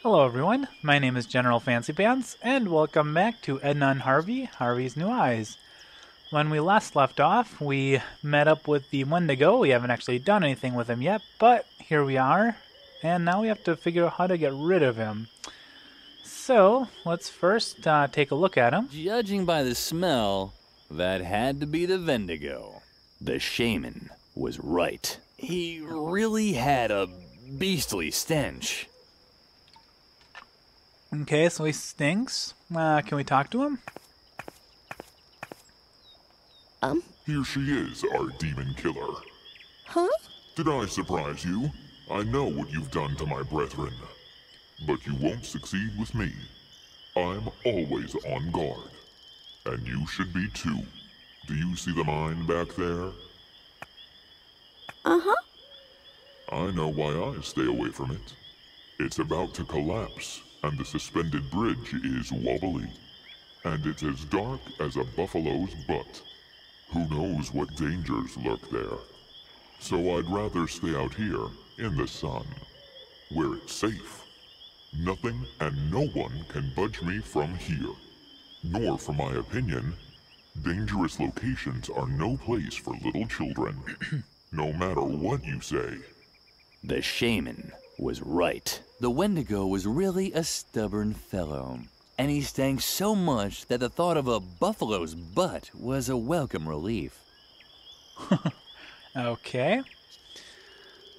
Hello everyone, my name is General Fancy Pants, and welcome back to Edna and Harvey, Harvey's New Eyes. When we last left off, we met up with the Wendigo. We haven't actually done anything with him yet, but here we are, and now we have to figure out how to get rid of him. So, let's first take a look at him. Judging by the smell, that had to be the Wendigo. The shaman was right. He really had a beastly stench. Okay, so he stinks. Can we talk to him? Here she is, our demon killer. Huh? Did I surprise you? I know what you've done to my brethren. But you won't succeed with me. I'm always on guard. And you should be too. Do you see the mine back there? Uh-huh. I know why I stay away from it. It's about to collapse, and the suspended bridge is wobbly. And it's as dark as a buffalo's butt. Who knows what dangers lurk there? So I'd rather stay out here, in the sun, where it's safe. Nothing and no one can budge me from here. Nor, for my opinion, dangerous locations are no place for little children. No matter what you say. The shaman was right. The Wendigo was really a stubborn fellow, and he stank so much that the thought of a buffalo's butt was a welcome relief. Okay.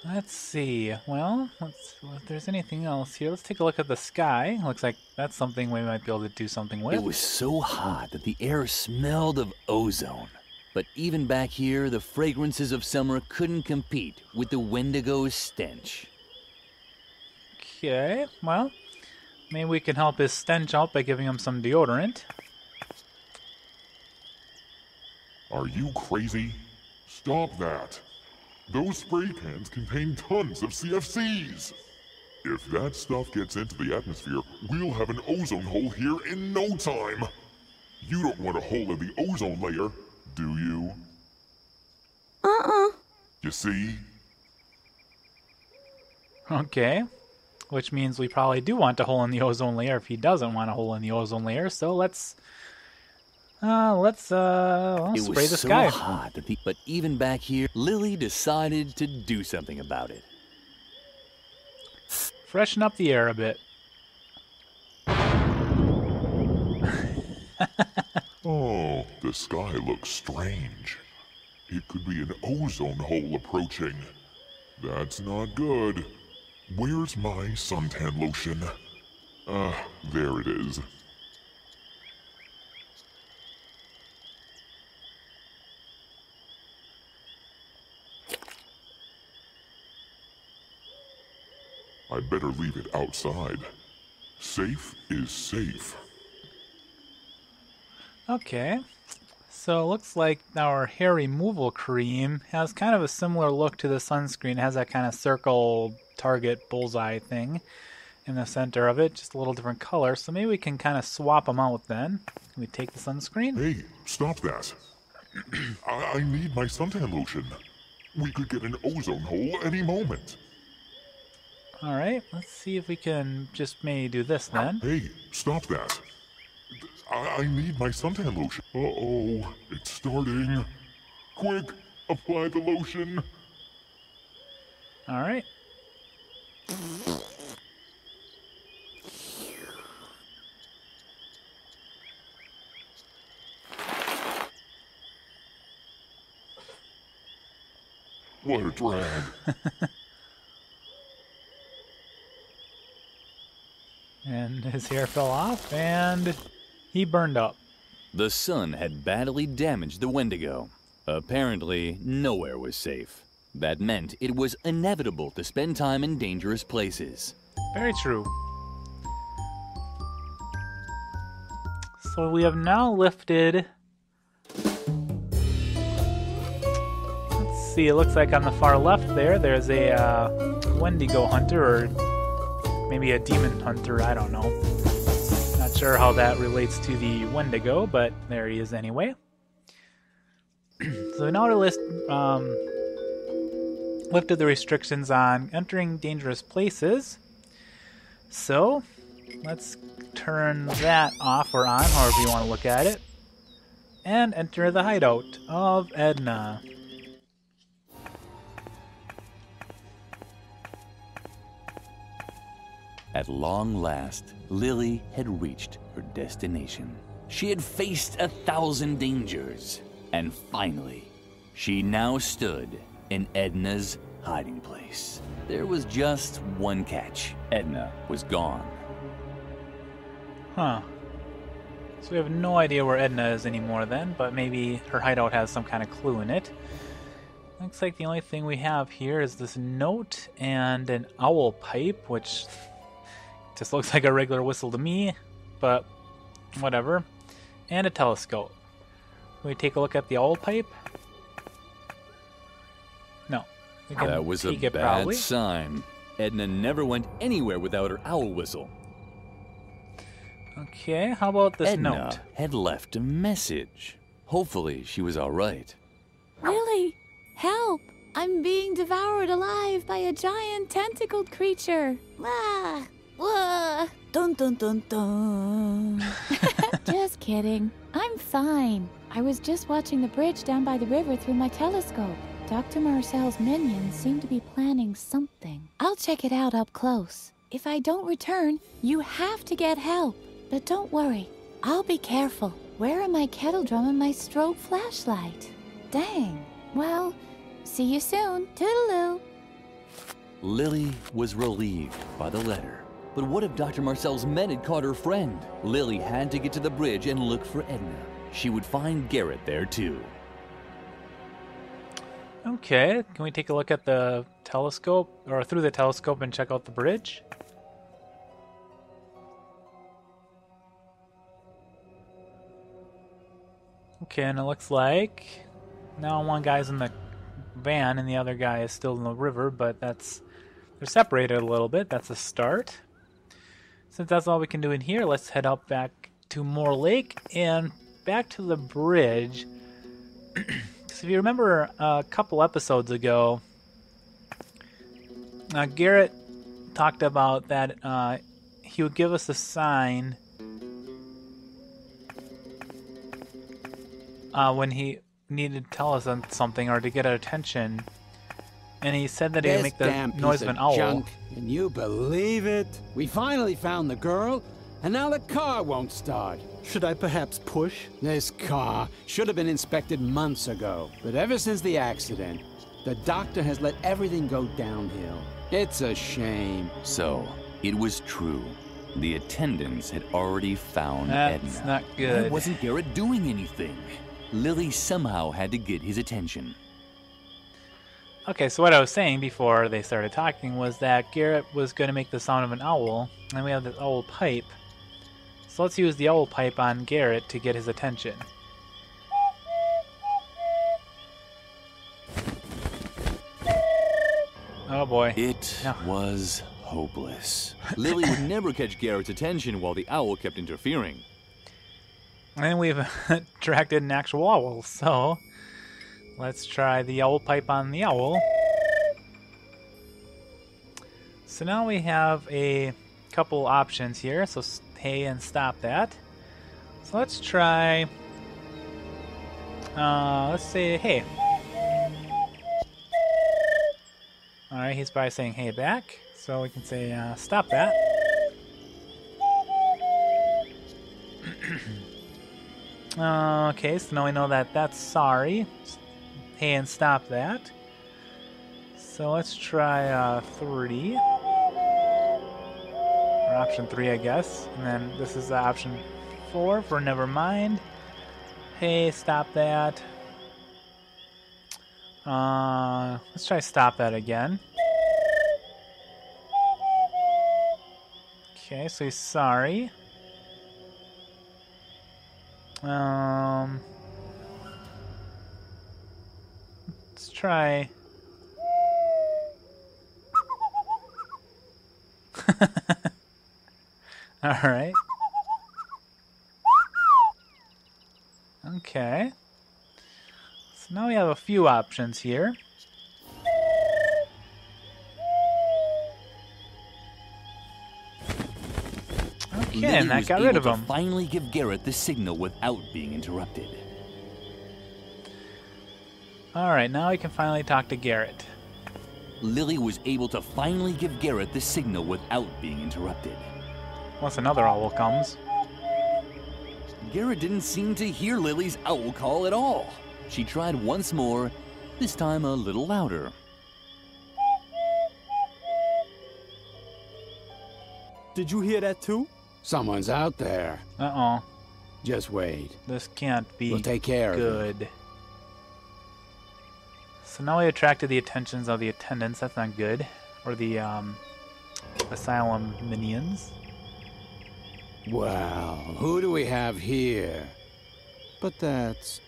Let's see. Well, if there's anything else here, let's take a look at the sky. Looks like that's something we might be able to do something with. It was so hot that the air smelled of ozone. But even back here, the fragrances of summer couldn't compete with the Wendigo's stench. Okay, well, maybe we can help his stench out by giving him some deodorant. Are you crazy? Stop that. Those spray cans contain tons of CFCs. If that stuff gets into the atmosphere, we'll have an ozone hole here in no time. You don't want a hole in the ozone layer, do you? You see? Okay, which means we probably do want a hole in the ozone layer if he doesn't want a hole in the ozone layer, so let's well, It spray was the so sky. hot that but even back here, Lily decided to do something about it. Freshen up the air a bit. Oh, the sky looks strange. It could be an ozone hole approaching. That's not good. Where's my suntan lotion? There it is. I'd better leave it outside. Safe is safe. Okay, so it looks like our hair removal cream has kind of a similar look to the sunscreen. It has that kind of circle target bullseye thing in the center of it, just a little different color. So maybe we can kind of swap them out then. Can we take the sunscreen? Hey, stop that. I need my suntan lotion. We could get an ozone hole any moment. Alright, let's see if we can just maybe do this then. Hey, stop that. I need my suntan lotion. Uh-oh, it's starting. Quick, apply the lotion. Alright. What a drag. And his hair fell off, and he burned up. The sun had badly damaged the Wendigo. Apparently, nowhere was safe. That meant it was inevitable to spend time in dangerous places. Very true. So we have now lifted... Let's see, it looks like on the far left there's a Wendigo hunter, or maybe a demon hunter, I don't know. Not sure how that relates to the Wendigo, but there he is anyway. So now to lifted the restrictions on entering dangerous places. So, let's turn that off or on, however you want to look at it, and enter the hideout of Edna. At long last, Lily had reached her destination. She had faced 1,000 dangers, and finally, she now stood in Edna's hiding place. There was just one catch. Edna was gone. Huh. So we have no idea where Edna is anymore then, but maybe her hideout has some kind of clue in it. Looks like the only thing we have here is this note and an owl pipe, which just looks like a regular whistle to me, but whatever. And a telescope. Can we take a look at the owl pipe? No. We can That was a take it bad probably. sign. Edna never went anywhere without her owl whistle. Okay, how about this Edna note? had left a message. Hopefully, she was all right. Lily, help! I'm being devoured alive by a giant tentacled creature. Ah, ah, dun dun dun dun. Just kidding. I'm fine. I was just watching the bridge down by the river through my telescope. Dr. Marcel's minions seem to be planning something. I'll check it out up close. If I don't return, you have to get help. But don't worry, I'll be careful. Where are my kettle drum and my strobe flashlight? Dang. Well, see you soon. Toodaloo. Lily was relieved by the letter. But what if Dr. Marcel's men had caught her friend? Lily had to get to the bridge and look for Edna. She would find Garrett there too. Okay, can we take a look at the telescope, or through the telescope and check out the bridge? Okay, and it looks like now one guy's in the van and the other guy is still in the river, but they're separated a little bit. That's a start. Since that's all we can do in here, let's head up back to Moor Lake and back to the bridge. So if you remember a couple episodes ago, Garrett talked about that he would give us a sign when he needed to tell us something or to get our attention. And he said that he would make the noise of an owl. Junk. Can you believe it? We finally found the girl, and now the car won't start. Should I perhaps push? This car should have been inspected months ago. But ever since the accident, the doctor has let everything go downhill. It's a shame. So, it was true. The attendants had already found That's Edna. not good. Why wasn't Garrett doing anything? Lily somehow had to get his attention. Okay, so what I was saying before they started talking was that Garrett was going to make the sound of an owl, and we have this owl pipe. So let's use the owl pipe on Garrett to get his attention. Oh boy. It No. was hopeless. Lily would never catch Garrett's attention while the owl kept interfering. And we've attracted an actual owl, so let's try the owl pipe on the owl. So now we have a couple options here, so hey and stop that. So let's try, let's say hey. Alright, he's probably saying hey back, so we can say stop that. Okay, so now we know that that's sorry. Hey and stop that. So let's try 3. Or option 3, I guess. And then this is option 4 for never mind. Hey, stop that. Let's try stop that again. Okay, so he's sorry. Let's try. All right. Okay. So now we have a few options here. Okay, and that was got rid able of to him. finally give Garrett the signal without being interrupted. Alright, now we can finally talk to Garrett. Lily was able to finally give Garrett the signal without being interrupted. Once another owl comes. Garrett didn't seem to hear Lily's owl call at all. She tried once more, this time a little louder. Did you hear that too? Someone's out there. Uh-oh. Just wait. This can't be We'll take care of it. good. So now we attracted the attentions of the attendants. That's not good. Or the asylum minions. Well, who do we have here? But that's...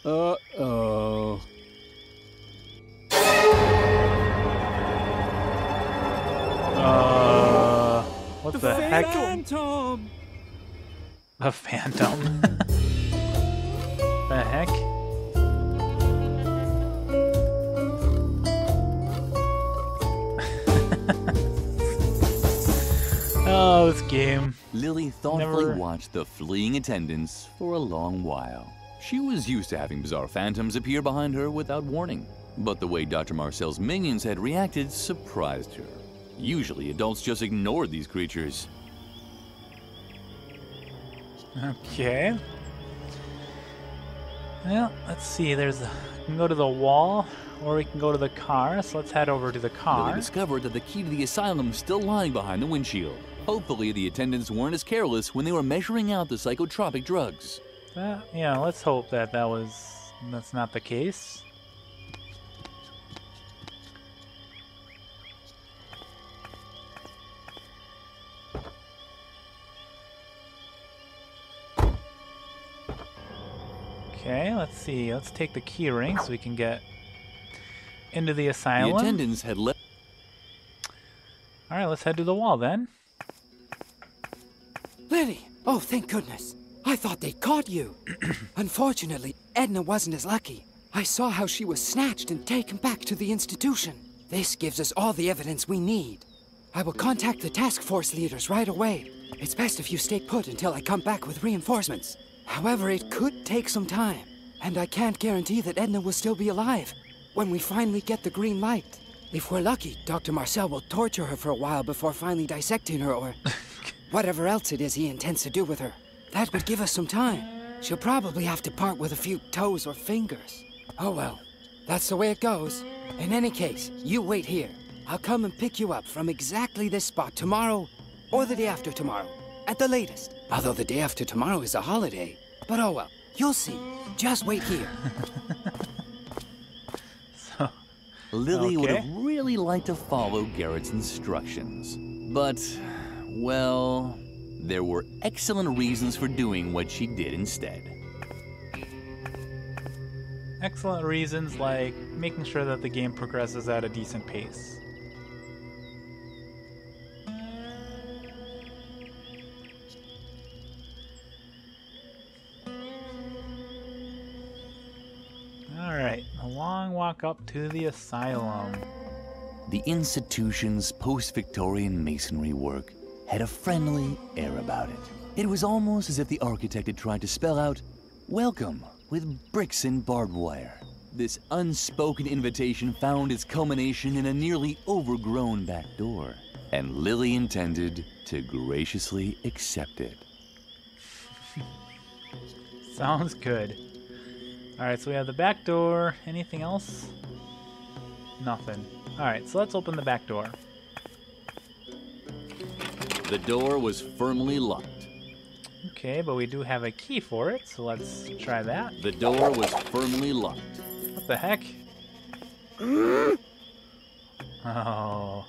Uh-oh. What the heck? Phantom! A phantom. The heck? Oh, this game. Lily thoughtfully Never- watched the fleeing attendants for a long while. She was used to having bizarre phantoms appear behind her without warning. But the way Dr. Marcel's minions had reacted surprised her. Usually, adults just ignored these creatures. Okay. Well, let's see. We can go to the wall, or we can go to the car. So let's head over to the Lily car. discovered that the key to the asylum was still lying behind the windshield. Hopefully, the attendants weren't as careless when they were measuring out the psychotropic drugs. Yeah, let's hope that that's not the case. Okay, let's see. Let's take the key ring so we can get into the The asylum. attendants had left. Alright, let's head to the wall then. Lily! Oh, thank goodness. I thought they'd caught you. Unfortunately, Edna wasn't as lucky. I saw how she was snatched and taken back to the institution. This gives us all the evidence we need. I will contact the task force leaders right away. It's best if you stay put until I come back with reinforcements. However, it could take some time, and I can't guarantee that Edna will still be alive when we finally get the green light. If we're lucky, Dr. Marcel will torture her for a while before finally dissecting her or whatever else it is he intends to do with her. That would give us some time. She'll probably have to part with a few toes or fingers. Oh well, that's the way it goes. In any case, you wait here. I'll come and pick you up from exactly this spot tomorrow or the day after tomorrow, at the latest. Although the day after tomorrow is a holiday. But oh well, you'll see. Just wait here. So, Lily would Okay. have really liked to follow Garrett's instructions. But, well, there were excellent reasons for doing what she did instead. excellent reasons like making sure that the game progresses at a decent pace. Alright, a long walk up to the asylum. The institution's post-Victorian masonry work had a friendly air about it. It was almost as if the architect had tried to spell out, "Welcome," with bricks and barbed wire. This unspoken invitation found its culmination in a nearly overgrown back door, and Lily intended to graciously accept it. Sounds good. Alright, so we have the back door. Anything else? Nothing. Alright, so let's open the back door. The door was firmly locked. Okay, but we do have a key for it, so let's try that. The door was firmly locked. What the heck? Oh.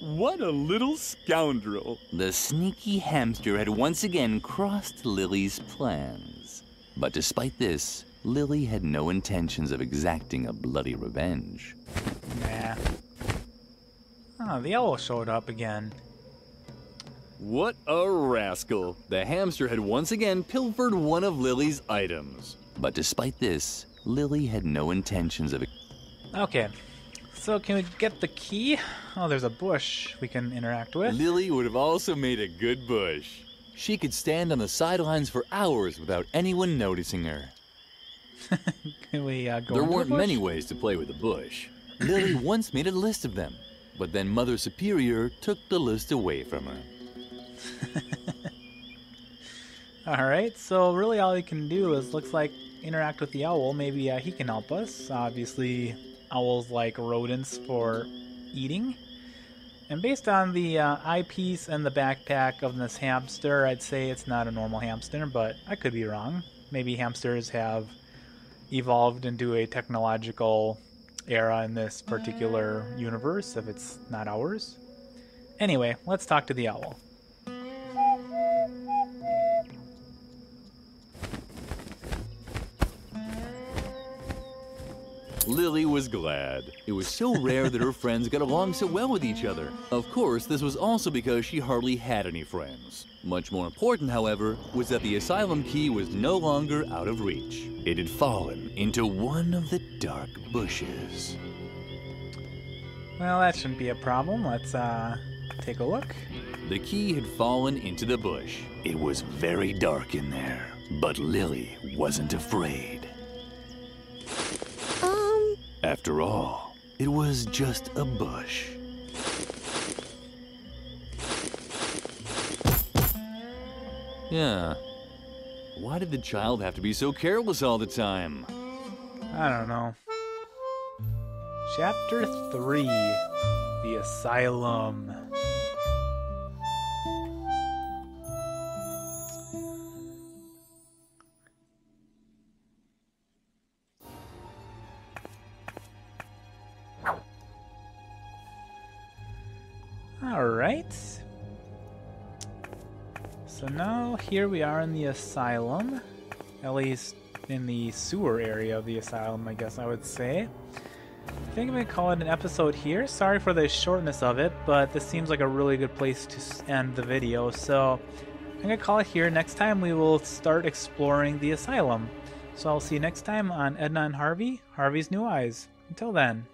What a little scoundrel. The sneaky hamster had once again crossed Lily's plans. But despite this, Lily had no intentions of exacting a bloody revenge. Nah. Oh, the owl showed up again. What a rascal. The hamster had once again pilfered one of Lily's items. But despite this, Lily had no intentions of... Okay. So can we get the key? Oh, there's a bush we can interact with. Lily would have also made a good bush. She could stand on the sidelines for hours without anyone noticing her. Can we go There into weren't the bush? many ways to play with a bush. Lily once made a list of them, but then Mother Superior took the list away from her. Alright, so really all we can do is, looks like, interact with the owl. Maybe he can help us. Obviously, owls like rodents for eating. And based on the eyepiece and the backpack of this hamster, I'd say it's not a normal hamster, but I could be wrong. Maybe hamsters have evolved into a technological era in this particular universe, if it's not ours. Anyway, let's talk to the owl. Lily was glad. It was so rare that her friends got along so well with each other. Of course, this was also because she hardly had any friends. Much more important, however, was that the asylum key was no longer out of reach. It had fallen into one of the dark bushes. Well, that shouldn't be a problem. Let's take a look. The key had fallen into the bush. It was very dark in there, but Lily wasn't afraid. After all, it was just a bush. Yeah. Why did the child have to be so careless all the time? I don't know. Chapter 3, The Asylum. Alright. So now here we are in the asylum. At least in the sewer area of the asylum, I guess I would say. I think I'm going to call it an episode here. Sorry for the shortness of it, but this seems like a really good place to end the video. So I'm going to call it here. Next time we will start exploring the asylum. So I'll see you next time on Edna and Harvey, Harvey's New Eyes. Until then.